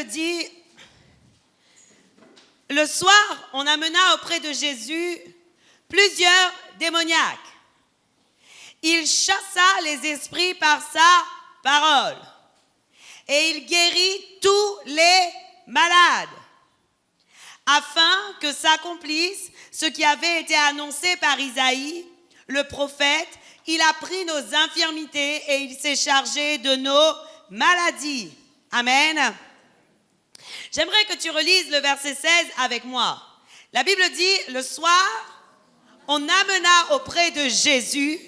dit, le soir, on amena auprès de Jésus plusieurs démoniaques. Il chassa les esprits par sa parole et il guérit tous les malades, afin que s'accomplisse ce qui avait été annoncé par Isaïe, le prophète. Il a pris nos infirmités et il s'est chargé de nos maladies. Amen. J'aimerais que tu relises le verset 16 avec moi. La Bible dit, le soir, on amena auprès de Jésus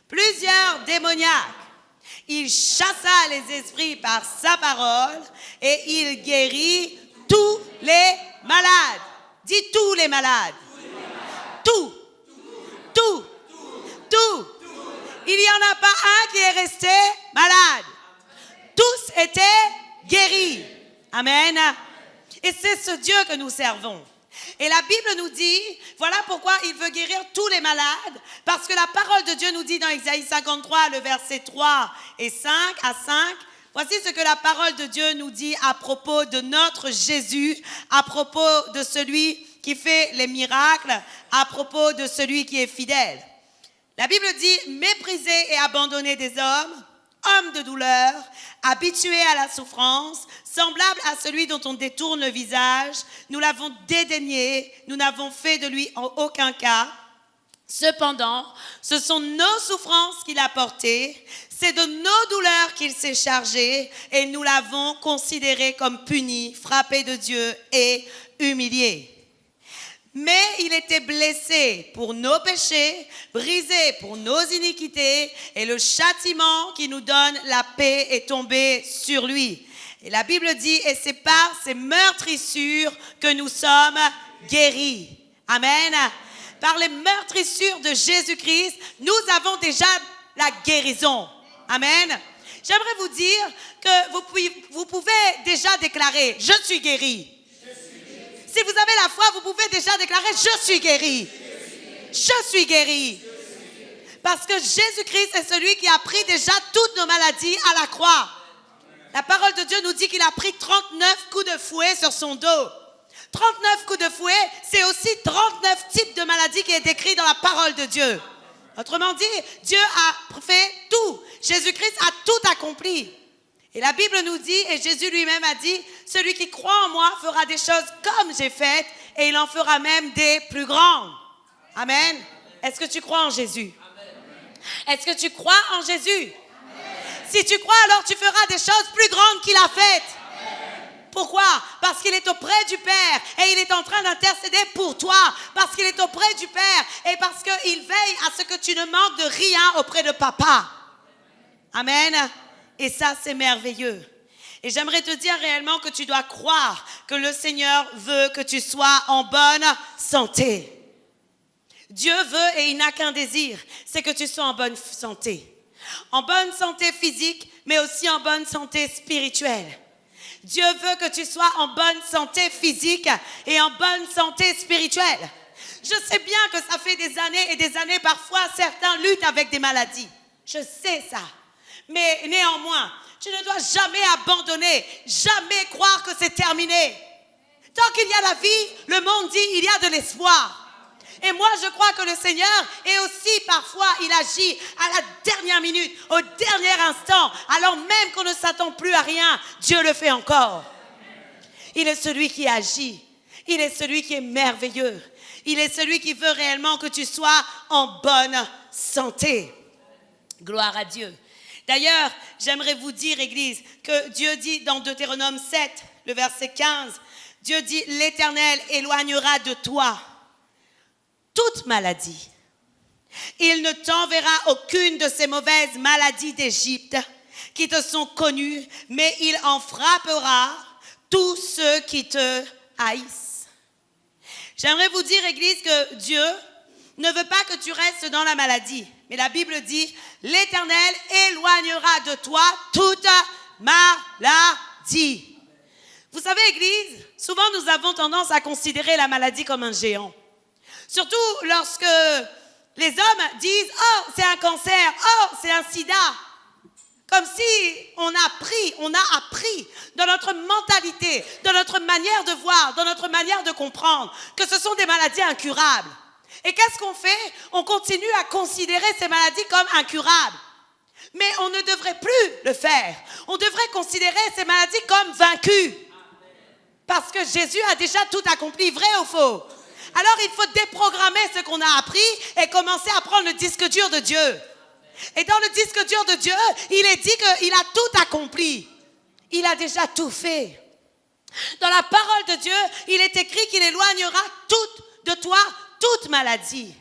plusieurs démoniaques. Il chassa les esprits par sa parole et il guérit tous les malades. Dis tous les malades. Tout. Il n'y en a pas un qui est resté malade. Tous étaient guéris. Amen. Et c'est ce Dieu que nous servons. Et la Bible nous dit, voilà pourquoi il veut guérir tous les malades, parce que la parole de Dieu nous dit dans Isaïe 53, le verset 3 et 5 à 5, voici ce que la parole de Dieu nous dit à propos de notre Jésus, à propos de celui qui fait les miracles, à propos de celui qui est fidèle. La Bible dit, méprisé et abandonné des hommes, homme de douleur, habitué à la souffrance, semblable à celui dont on détourne le visage, nous l'avons dédaigné, nous n'avons fait de lui en aucun cas. Cependant, ce sont nos souffrances qu'il a portées, c'est de nos douleurs qu'il s'est chargé, et nous l'avons considéré comme puni, frappé de Dieu et humilié. Mais il était blessé pour nos péchés, brisé pour nos iniquités, et le châtiment qui nous donne la paix est tombé sur lui. Et la Bible dit, et c'est par ces meurtrissures que nous sommes guéris. Amen. Par les meurtrissures de Jésus-Christ, nous avons déjà la guérison. Amen. J'aimerais vous dire que vous pouvez déjà déclarer, je suis guéri. Si vous avez la foi, vous pouvez déjà déclarer, je suis guéri. Je suis guéri. Parce que Jésus-Christ est celui qui a pris déjà toutes nos maladies à la croix. La parole de Dieu nous dit qu'il a pris 39 coups de fouet sur son dos. 39 coups de fouet, c'est aussi 39 types de maladies qui est décrit dans la parole de Dieu. Autrement dit, Dieu a fait tout. Jésus-Christ a tout accompli. Et la Bible nous dit, et Jésus lui-même a dit, celui qui croit en moi fera des choses comme j'ai faites, et il en fera même des plus grandes. Amen. Est-ce que tu crois en Jésus? Est-ce que tu crois en Jésus? Si tu crois, alors tu feras des choses plus grandes qu'il a faites. Pourquoi? Parce qu'il est auprès du Père et il est en train d'intercéder pour toi. Parce qu'il est auprès du Père et parce qu'il veille à ce que tu ne manques de rien auprès de Papa. Amen. Et ça, c'est merveilleux. Et j'aimerais te dire réellement que tu dois croire que le Seigneur veut que tu sois en bonne santé. Dieu veut et il n'a qu'un désir, c'est que tu sois en bonne santé. En bonne santé physique, mais aussi en bonne santé spirituelle. Dieu veut que tu sois en bonne santé physique et en bonne santé spirituelle. Je sais bien que ça fait des années et des années, parfois certains luttent avec des maladies. Je sais ça. Mais néanmoins, tu ne dois jamais abandonner, jamais croire que c'est terminé. Tant qu'il y a la vie, le monde dit il y a de l'espoir. Et moi, je crois que le Seigneur est aussi, parfois, il agit à la dernière minute, au dernier instant, alors même qu'on ne s'attend plus à rien, Dieu le fait encore. Il est celui qui agit. Il est celui qui est merveilleux. Il est celui qui veut réellement que tu sois en bonne santé. Gloire à Dieu. D'ailleurs, j'aimerais vous dire, Église, que Dieu dit dans Deutéronome 7, le verset 15, Dieu dit, l'Éternel éloignera de toi toute maladie. Il ne t'enverra aucune de ces mauvaises maladies d'Égypte qui te sont connues, mais il en frappera tous ceux qui te haïssent. J'aimerais vous dire, Église, que Dieu ne veut pas que tu restes dans la maladie. Mais la Bible dit, l'Éternel éloignera de toi toute maladie. Vous savez, Église, souvent nous avons tendance à considérer la maladie comme un géant. Surtout lorsque les hommes disent « Oh, c'est un cancer, oh, c'est un sida ». Comme si on a appris dans notre mentalité, dans notre manière de voir, dans notre manière de comprendre, que ce sont des maladies incurables. Et qu'est-ce qu'on fait? On continue à considérer ces maladies comme incurables. Mais on ne devrait plus le faire. On devrait considérer ces maladies comme vaincues. Parce que Jésus a déjà tout accompli, vrai ou faux? Alors il faut déprogrammer ce qu'on a appris et commencer à prendre le disque dur de Dieu. Et dans le disque dur de Dieu, il est dit qu'il a tout accompli. Il a déjà tout fait. Dans la parole de Dieu, il est écrit qu'il éloignera de toi toute maladie.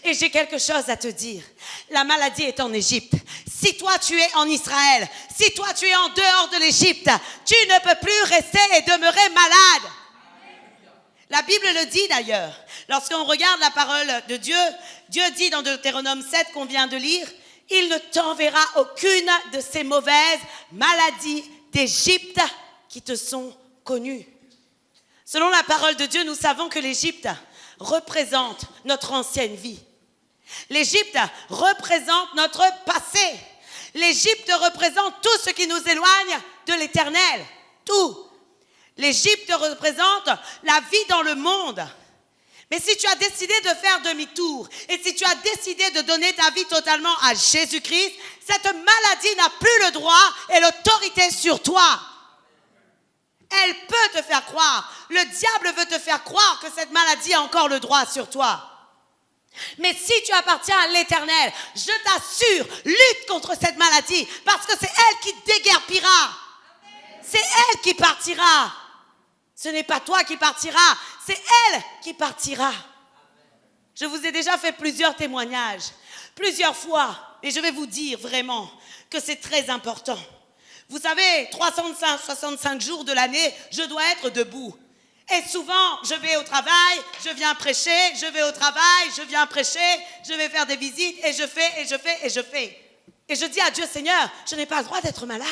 Et j'ai quelque chose à te dire. La maladie est en Égypte. Si toi tu es en Israël, si toi tu es en dehors de l'Égypte, tu ne peux plus rester et demeurer malade. La Bible le dit d'ailleurs. Lorsqu'on regarde la parole de Dieu, Dieu dit dans Deutéronome 7 qu'on vient de lire, « Il ne t'enverra aucune de ces mauvaises maladies d'Égypte qui te sont connues. » Selon la parole de Dieu, nous savons que l'Égypte représente notre ancienne vie. L'Égypte représente notre passé. L'Égypte représente tout ce qui nous éloigne de l'Éternel. Tout. L'Égypte représente la vie dans le monde. Mais si tu as décidé de faire demi-tour et si tu as décidé de donner ta vie totalement à Jésus-Christ, cette maladie n'a plus le droit et l'autorité sur toi. Elle peut te faire croire, le diable veut te faire croire que cette maladie a encore le droit sur toi. Mais si tu appartiens à l'Éternel, je t'assure, lutte contre cette maladie parce que c'est elle qui déguerpira. C'est elle qui partira. Ce n'est pas toi qui partiras, c'est elle qui partira. Je vous ai déjà fait plusieurs témoignages, plusieurs fois, et je vais vous dire vraiment que c'est très important. Vous savez, 365 jours de l'année, je dois être debout. Et souvent, je vais au travail, je viens prêcher, je vais au travail, je viens prêcher, je vais faire des visites, et je fais. Et je dis à Dieu, Seigneur, je n'ai pas le droit d'être malade.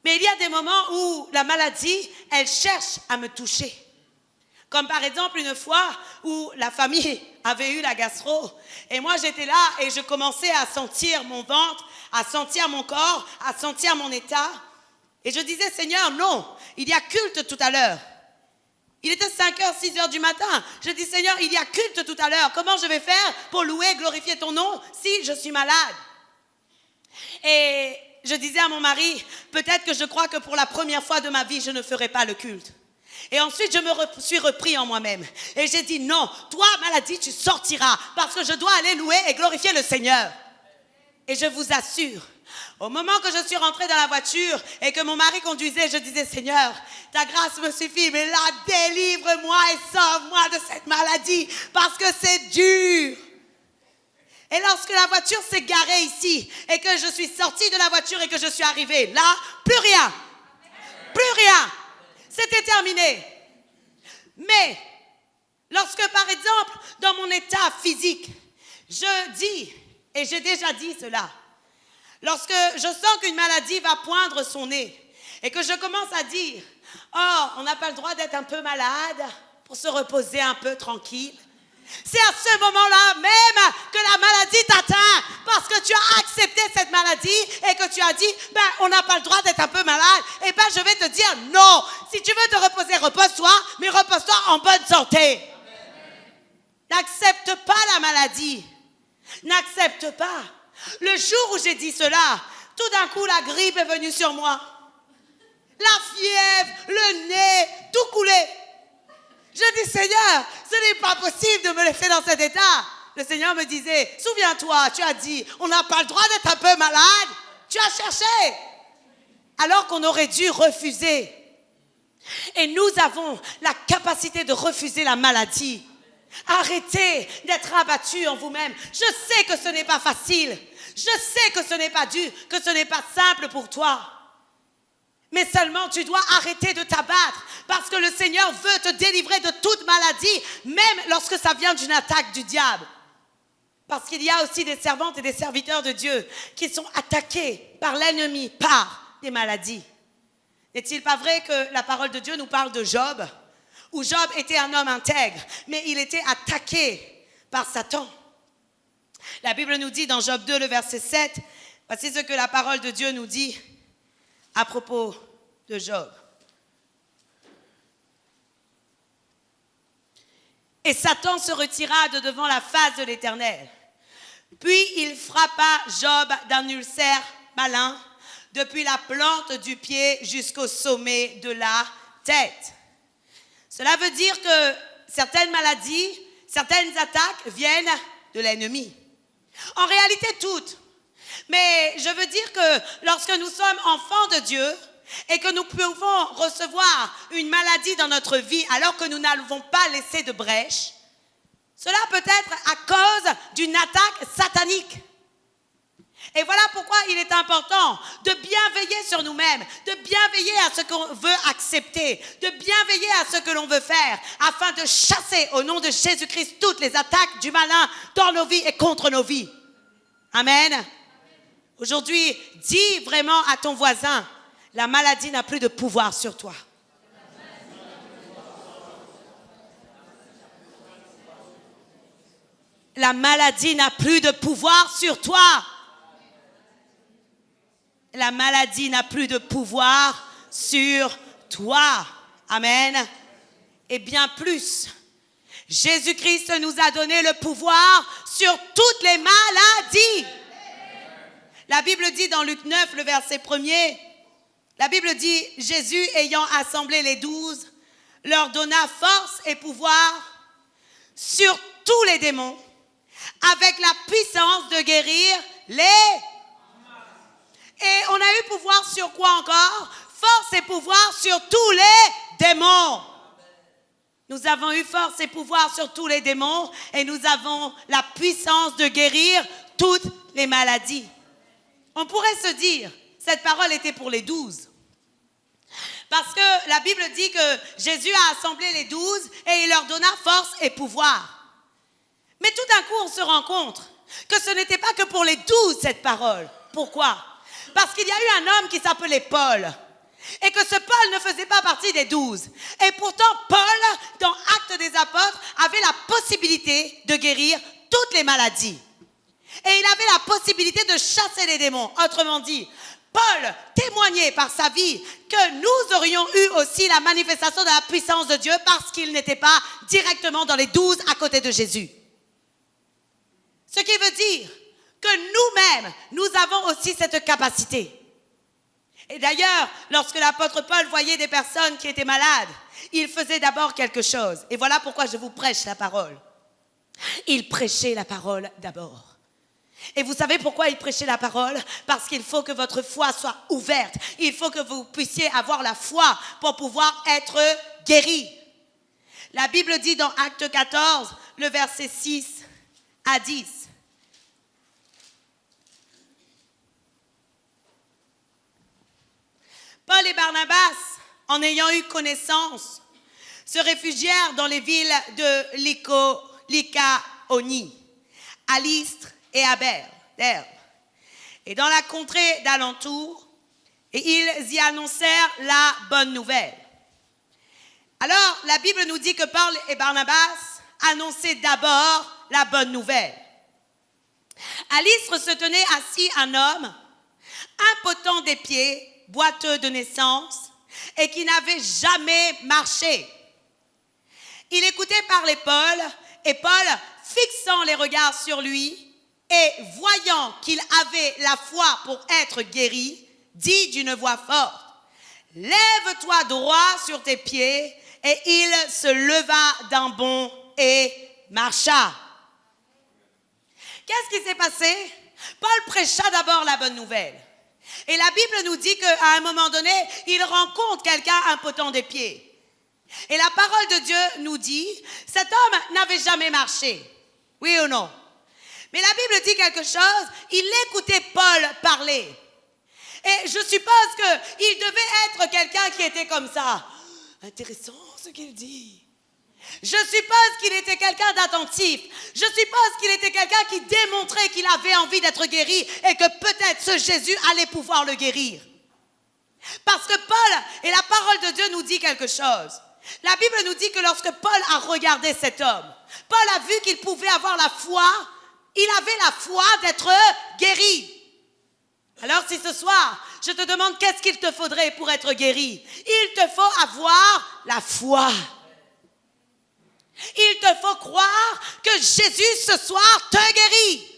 Mais il y a des moments où la maladie, elle cherche à me toucher. Comme par exemple une fois où la famille avait eu la gastro. Et moi j'étais là et je commençais à sentir mon ventre, à sentir mon corps, à sentir mon état. Et je disais, Seigneur, non, il y a culte tout à l'heure. Il était 5h, 6h du matin. Je dis, Seigneur, il y a culte tout à l'heure. Comment je vais faire pour louer, glorifier ton nom si je suis malade? Et je disais à mon mari, peut-être que je crois que pour la première fois de ma vie, je ne ferai pas le culte. Et ensuite, je me suis repris en moi-même. Et j'ai dit, non, toi, maladie, tu sortiras parce que je dois aller louer et glorifier le Seigneur. Et je vous assure, au moment que je suis rentrée dans la voiture et que mon mari conduisait, je disais, Seigneur, ta grâce me suffit, mais là, délivre-moi et sauve-moi de cette maladie parce que c'est dur. Et lorsque la voiture s'est garée ici et que je suis sortie de la voiture et que je suis arrivée là, plus rien. Plus rien. C'était terminé. Mais lorsque, par exemple, dans mon état physique, je dis, et j'ai déjà dit cela, lorsque je sens qu'une maladie va poindre son nez et que je commence à dire, oh, on n'a pas le droit d'être un peu malade pour se reposer un peu tranquille. C'est à ce moment-là même que la maladie t'atteint parce que tu as accepté cette maladie et que tu as dit, on n'a pas le droit d'être un peu malade. Et je vais te dire non. Si tu veux te reposer, repose-toi, mais repose-toi en bonne santé. N'accepte pas la maladie. N'accepte pas. Le jour où j'ai dit cela, tout d'un coup la grippe est venue sur moi. La fièvre, le nez, tout coulé. Je dis, Seigneur, ce n'est pas possible de me laisser dans cet état. Le Seigneur me disait, souviens-toi, tu as dit, on n'a pas le droit d'être un peu malade. Tu as cherché. Alors qu'on aurait dû refuser. Et nous avons la capacité de refuser la maladie. Arrêtez d'être abattus en vous-même. Je sais que ce n'est pas facile. Je sais que ce n'est pas dur, que ce n'est pas simple pour toi. Mais seulement tu dois arrêter de t'abattre parce que le Seigneur veut te délivrer de toute maladie, même lorsque ça vient d'une attaque du diable. Parce qu'il y a aussi des servantes et des serviteurs de Dieu qui sont attaqués par l'ennemi, par des maladies. N'est-il pas vrai que la parole de Dieu nous parle de Job, où Job était un homme intègre, mais il était attaqué par Satan. La Bible nous dit dans Job 2, le verset 7, « Voici ce que la parole de Dieu nous dit à propos de Job. Et Satan se retira de devant la face de l'Éternel. Puis il frappa Job d'un ulcère malin, depuis la plante du pied jusqu'au sommet de la tête. Cela veut dire que certaines maladies, certaines attaques viennent de l'ennemi. En réalité, toutes. Mais je veux dire que lorsque nous sommes enfants de Dieu et que nous pouvons recevoir une maladie dans notre vie alors que nous n'avons pas laissé de brèche, cela peut être à cause d'une attaque satanique. Et voilà pourquoi il est important de bien veiller sur nous-mêmes, de bien veiller à ce qu'on veut accepter, de bien veiller à ce que l'on veut faire, afin de chasser au nom de Jésus-Christ toutes les attaques du malin dans nos vies et contre nos vies. Amen. Aujourd'hui, dis vraiment à ton voisin, la maladie n'a plus de pouvoir sur toi. La maladie n'a plus de pouvoir sur toi. La maladie n'a plus de pouvoir sur toi. Amen. Et bien plus, Jésus-Christ nous a donné le pouvoir sur toutes les maladies. La Bible dit dans Luc 9, le verset 1er, la Bible dit, Jésus ayant assemblé les 12, leur donna force et pouvoir sur tous les démons, avec la puissance de guérir les... Et on a eu pouvoir sur quoi encore? Force et pouvoir sur tous les démons. Nous avons eu force et pouvoir sur tous les démons et nous avons la puissance de guérir toutes les maladies. On pourrait se dire, cette parole était pour les 12. Parce que la Bible dit que Jésus a assemblé les 12 et il leur donna force et pouvoir. Mais tout d'un coup, on se rend compte que ce n'était pas que pour les 12 cette parole. Pourquoi? Parce qu'il y a eu un homme qui s'appelait Paul. Et que ce Paul ne faisait pas partie des 12. Et pourtant, Paul, dans Actes des Apôtres, avait la possibilité de guérir toutes les maladies. Et il avait la possibilité de chasser les démons. Autrement dit, Paul témoignait par sa vie que nous aurions eu aussi la manifestation de la puissance de Dieu parce qu'il n'était pas directement dans les 12 à côté de Jésus. Ce qui veut dire que nous-mêmes, nous avons aussi cette capacité. Et d'ailleurs, lorsque l'apôtre Paul voyait des personnes qui étaient malades, il faisait d'abord quelque chose. Et voilà pourquoi je vous prêche la parole. Il prêchait la parole d'abord. Et vous savez pourquoi il prêchait la parole? Parce qu'il faut que votre foi soit ouverte. Il faut que vous puissiez avoir la foi pour pouvoir être guéri. La Bible dit dans Acte 14, le verset 6 à 10. Paul et Barnabas, en ayant eu connaissance, se réfugièrent dans les villes de Lycaonie, à Lystre et à Derbe, et dans la contrée d'alentour, et ils y annoncèrent la bonne nouvelle. Alors, la Bible nous dit que Paul et Barnabas annonçaient d'abord la bonne nouvelle. À Lystre se tenait assis un homme, impotent des pieds, boiteux de naissance, et qui n'avait jamais marché. Il écoutait parler Paul, et Paul, fixant les regards sur lui, et voyant qu'il avait la foi pour être guéri, dit d'une voix forte, « Lève-toi droit sur tes pieds. » Et il se leva d'un bond et marcha. Qu'est-ce qui s'est passé? Paul prêcha d'abord la bonne nouvelle. Et la Bible nous dit qu'à un moment donné, il rencontre quelqu'un impotent des pieds. Et la parole de Dieu nous dit, cet homme n'avait jamais marché. Oui ou non? Mais la Bible dit quelque chose, il écoutait Paul parler. Et je suppose qu'il devait être quelqu'un qui était comme ça. Intéressant ce qu'il dit. Je suppose qu'il était quelqu'un d'attentif. Je suppose qu'il était quelqu'un qui démontrait qu'il avait envie d'être guéri et que peut-être ce Jésus allait pouvoir le guérir. Parce que Paul, et la parole de Dieu nous dit quelque chose. La Bible nous dit que lorsque Paul a regardé cet homme, Paul a vu qu'il pouvait avoir la foi, il avait la foi d'être guéri. Alors si ce soir, je te demande qu'est-ce qu'il te faudrait pour être guéri? Il te faut avoir la foi. Il te faut croire que Jésus ce soir te guérit.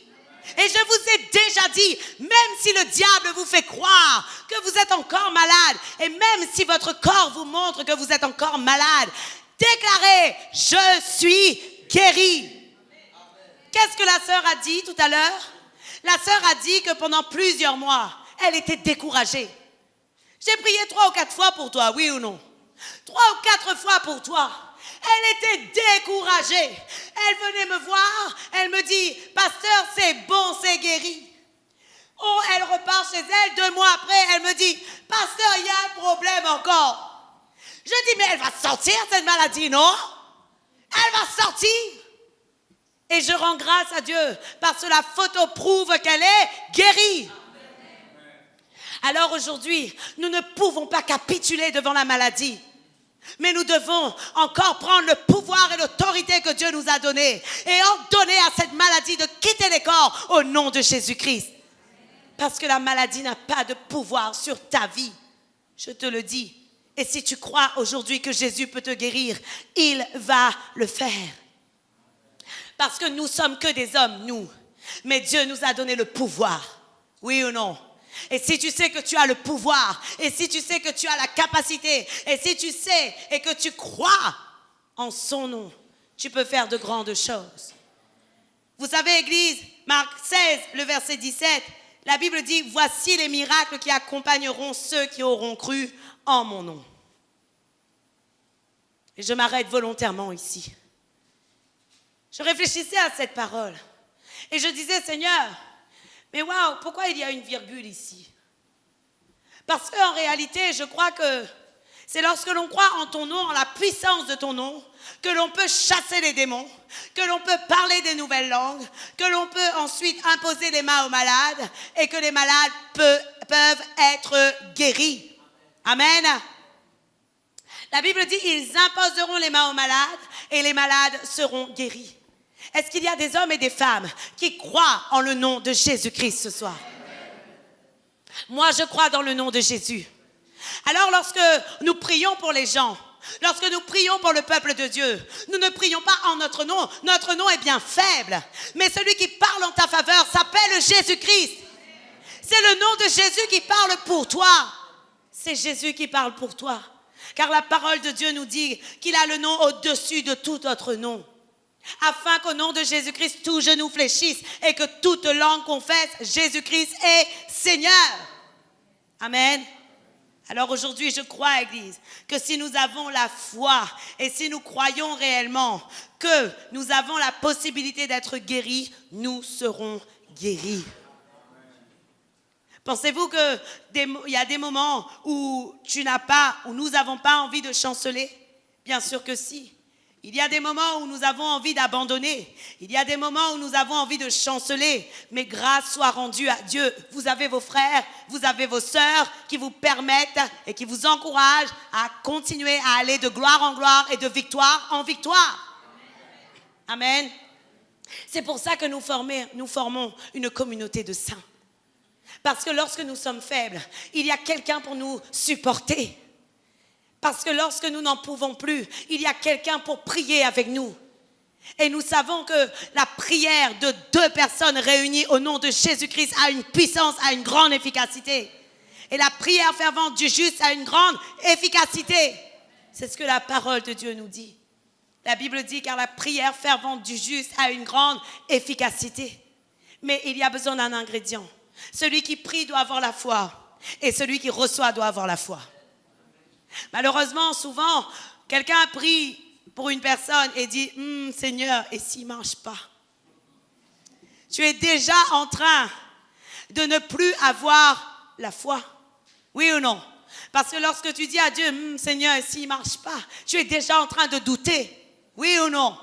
Et je vous ai déjà dit, même si le diable vous fait croire que vous êtes encore malade, et même si votre corps vous montre que vous êtes encore malade, déclarez, je suis guéri. Qu'est-ce que la sœur a dit tout à l'heure? La sœur a dit que pendant plusieurs mois, elle était découragée. J'ai prié 3 ou 4 fois pour toi, oui ou non? 3 ou 4 fois pour toi. Elle était découragée. Elle venait me voir, elle me dit, pasteur, c'est bon, c'est guéri. Oh, elle repart chez elle, 2 mois après, elle me dit, pasteur, il y a un problème encore. Je dis, mais elle va sortir cette maladie, non? Elle va sortir. Et je rends grâce à Dieu parce que la photo prouve qu'elle est guérie. Alors aujourd'hui, nous ne pouvons pas capituler devant la maladie. Mais nous devons encore prendre le pouvoir et l'autorité que Dieu nous a donné et ordonner à cette maladie de quitter les corps au nom de Jésus-Christ. Parce que la maladie n'a pas de pouvoir sur ta vie. Je te le dis. Et si tu crois aujourd'hui que Jésus peut te guérir, il va le faire. Parce que nous sommes que des hommes, nous. Mais Dieu nous a donné le pouvoir. Oui ou non? Et si tu sais que tu as le pouvoir, et si tu sais que tu as la capacité, et si tu sais et que tu crois en son nom, tu peux faire de grandes choses. Vous savez, Église, Marc 16, le verset 17, la Bible dit, voici les miracles qui accompagneront ceux qui auront cru en mon nom. Et je m'arrête volontairement ici. Je réfléchissais à cette parole et je disais, Seigneur, mais waouh, pourquoi il y a une virgule ici? Parce qu'en réalité, je crois que c'est lorsque l'on croit en ton nom, en la puissance de ton nom, que l'on peut chasser les démons, que l'on peut parler des nouvelles langues, que l'on peut ensuite imposer les mains aux malades et que les malades peuvent être guéris. Amen. La Bible dit, ils imposeront les mains aux malades et les malades seront guéris. Est-ce qu'il y a des hommes et des femmes qui croient en le nom de Jésus-Christ ce soir? Moi, je crois dans le nom de Jésus. Alors, lorsque nous prions pour les gens, lorsque nous prions pour le peuple de Dieu, nous ne prions pas en notre nom. Notre nom est bien faible. Mais celui qui parle en ta faveur s'appelle Jésus-Christ. C'est le nom de Jésus qui parle pour toi. C'est Jésus qui parle pour toi. Car la parole de Dieu nous dit qu'il a le nom au-dessus de tout autre nom. Afin qu'au nom de Jésus-Christ, tout genou fléchisse et que toute langue confesse Jésus-Christ est Seigneur. Amen. Alors aujourd'hui, je crois, Église, que si nous avons la foi et si nous croyons réellement que nous avons la possibilité d'être guéris, nous serons guéris. Pensez-vous qu'il y a des moments où nous n'avons pas envie de chanceler? Bien sûr que si. Il y a des moments où nous avons envie d'abandonner. Il y a des moments où nous avons envie de chanceler. Mais grâce soit rendue à Dieu. Vous avez vos frères, vous avez vos sœurs qui vous permettent et qui vous encouragent à continuer à aller de gloire en gloire et de victoire en victoire. Amen. C'est pour ça que nous formons une communauté de saints. Parce que lorsque nous sommes faibles, il y a quelqu'un pour nous supporter. Parce que lorsque nous n'en pouvons plus, il y a quelqu'un pour prier avec nous. Et nous savons que la prière de 2 personnes réunies au nom de Jésus-Christ a une puissance, a une grande efficacité. Et la prière fervente du juste a une grande efficacité. C'est ce que la parole de Dieu nous dit. La Bible dit car la prière fervente du juste a une grande efficacité. Mais il y a besoin d'un ingrédient. Celui qui prie doit avoir la foi et celui qui reçoit doit avoir la foi. Malheureusement, souvent, quelqu'un prie pour une personne et dit « Seigneur, et s'il ne marche pas ?» Tu es déjà en train de ne plus avoir la foi. Oui ou non? Parce que lorsque tu dis à Dieu « Seigneur, et s'il ne marche pas ?» Tu es déjà en train de douter. Oui ou non?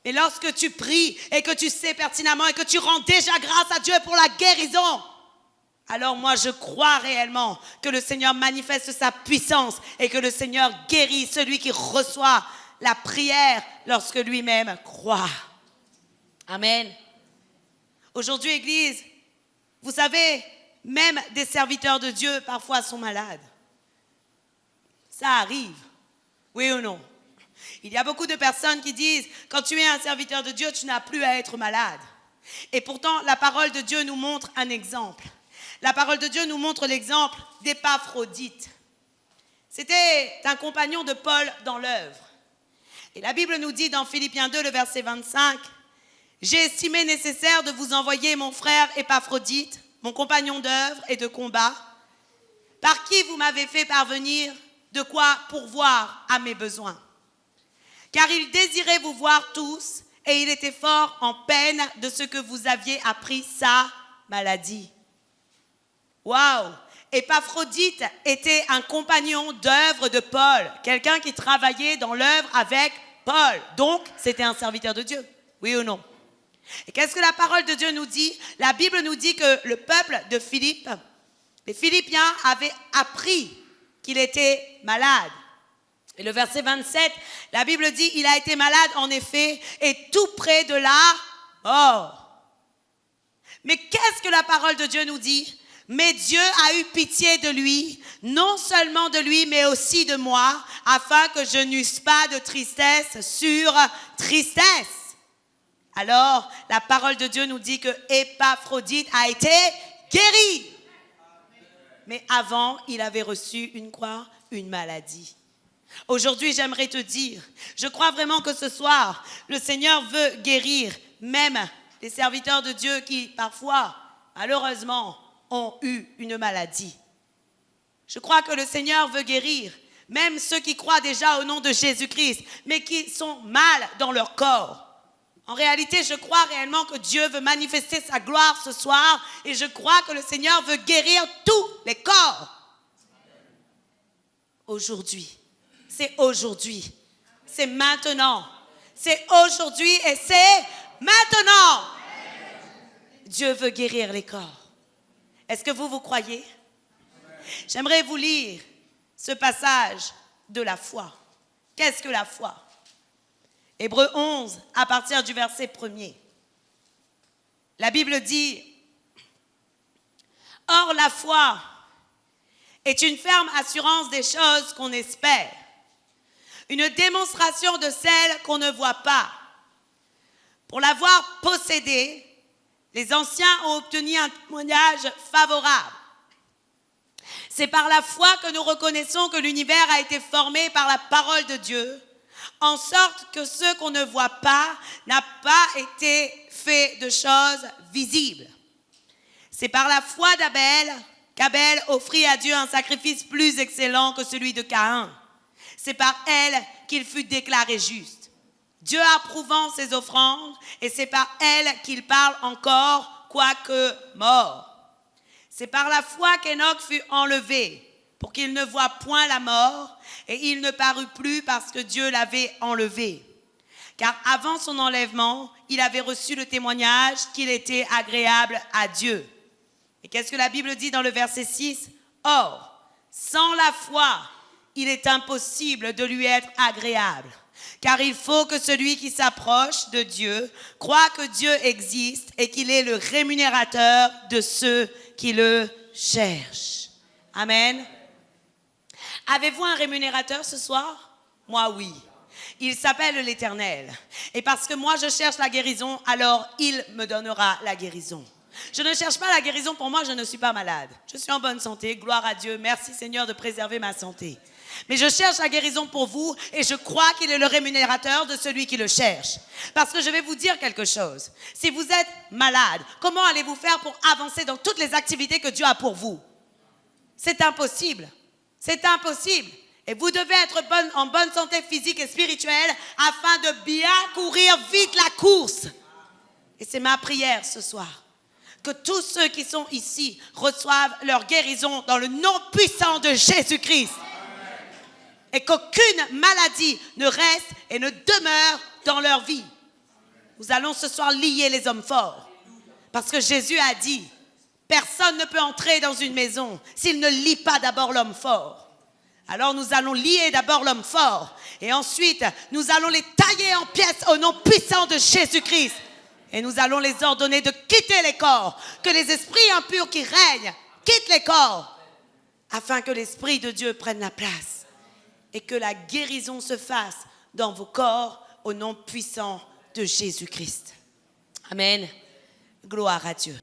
Mais lorsque tu pries et que tu sais pertinemment et que tu rends déjà grâce à Dieu pour la guérison, alors moi je crois réellement que le Seigneur manifeste sa puissance et que le Seigneur guérit celui qui reçoit la prière lorsque lui-même croit. Amen. Aujourd'hui, Église, vous savez, Même des serviteurs de Dieu, parfois, sont malades. Ça arrive. Oui ou non? Il y a beaucoup de personnes qui disent, quand tu es un serviteur de Dieu, tu n'as plus à être malade. Et pourtant, la parole de Dieu nous montre un exemple. La parole de Dieu nous montre l'exemple d'Épaphrodite. C'était un compagnon de Paul dans l'œuvre. Et la Bible nous dit dans Philippiens 2, le verset 25, « J'ai estimé nécessaire de vous envoyer mon frère Épaphrodite, mon compagnon d'œuvre et de combat, par qui vous m'avez fait parvenir de quoi pourvoir à mes besoins. Car il désirait vous voir tous, et il était fort en peine de ce que vous aviez appris sa maladie. » Waouh! Épaphrodite était un compagnon d'œuvre de Paul, quelqu'un qui travaillait dans l'œuvre avec Paul. Donc, c'était un serviteur de Dieu, oui ou non? Et qu'est-ce que la parole de Dieu nous dit? La Bible nous dit que le peuple de Philippe, les Philippiens avaient appris qu'il était malade. Et le verset 27, la Bible dit, il a été malade en effet, et tout près de la mort. Mais qu'est-ce que la parole de Dieu nous dit? Mais Dieu a eu pitié de lui, non seulement de lui, mais aussi de moi, afin que je n'eusse pas de tristesse sur tristesse. Alors, la parole de Dieu nous dit que Épaphrodite a été guéri. Mais avant, il avait reçu une maladie. Aujourd'hui, j'aimerais te dire, je crois vraiment que ce soir, le Seigneur veut guérir même les serviteurs de Dieu qui, parfois, malheureusement, ont eu une maladie. Je crois que le Seigneur veut guérir même ceux qui croient déjà au nom de Jésus-Christ, mais qui sont mal dans leur corps. En réalité, je crois réellement que Dieu veut manifester sa gloire ce soir et je crois que le Seigneur veut guérir tous les corps. Aujourd'hui, c'est aujourd'hui, c'est maintenant, c'est aujourd'hui et c'est maintenant. Dieu veut guérir les corps. Est-ce que vous croyez? J'aimerais vous lire ce passage de la foi. Qu'est-ce que la foi? Hébreux 11, à partir du verset 1er. La Bible dit, « Or la foi est une ferme assurance des choses qu'on espère, une démonstration de celles qu'on ne voit pas. Pour l'avoir possédée, les anciens ont obtenu un témoignage favorable. C'est par la foi que nous reconnaissons que l'univers a été formé par la parole de Dieu, en sorte que ce qu'on ne voit pas n'a pas été fait de choses visibles. C'est par la foi d'Abel qu'Abel offrit à Dieu un sacrifice plus excellent que celui de Caïn. C'est par elle qu'il fut déclaré juste. Dieu approuvant ses offrandes, et c'est par elle qu'il parle encore, quoique mort. C'est par la foi qu'Enoch fut enlevé, pour qu'il ne voie point la mort, et il ne parut plus parce que Dieu l'avait enlevé. Car avant son enlèvement, il avait reçu le témoignage qu'il était agréable à Dieu. Et qu'est-ce que la Bible dit dans le verset 6? Or, sans la foi, il est impossible de lui être agréable. Car il faut que celui qui s'approche de Dieu croit que Dieu existe et qu'il est le rémunérateur de ceux qui le cherchent. Amen. Avez-vous un rémunérateur ce soir? Moi, oui. Il s'appelle l'Éternel. Et parce que moi, je cherche la guérison, alors il me donnera la guérison. Je ne cherche pas la guérison pour moi, je ne suis pas malade. Je suis en bonne santé, gloire à Dieu. Merci Seigneur de préserver ma santé. Mais je cherche la guérison pour vous et je crois qu'il est le rémunérateur de celui qui le cherche. Parce que je vais vous dire quelque chose. Si vous êtes malade, comment allez-vous faire pour avancer dans toutes les activités que Dieu a pour vous? C'est impossible. C'est impossible. Et vous devez être en bonne santé physique et spirituelle afin de bien courir vite la course. Et c'est ma prière ce soir. Que tous ceux qui sont ici reçoivent leur guérison dans le nom puissant de Jésus-Christ. Et qu'aucune maladie ne reste et ne demeure dans leur vie. Nous allons ce soir lier les hommes forts. Parce que Jésus a dit, personne ne peut entrer dans une maison s'il ne lie pas d'abord l'homme fort. Alors nous allons lier d'abord l'homme fort. Et ensuite, nous allons les tailler en pièces au nom puissant de Jésus-Christ. Et nous allons les ordonner de quitter les corps. Que les esprits impurs qui règnent quitte les corps afin que l'Esprit de Dieu prenne la place et que la guérison se fasse dans vos corps au nom puissant de Jésus-Christ. Amen. Gloire à Dieu.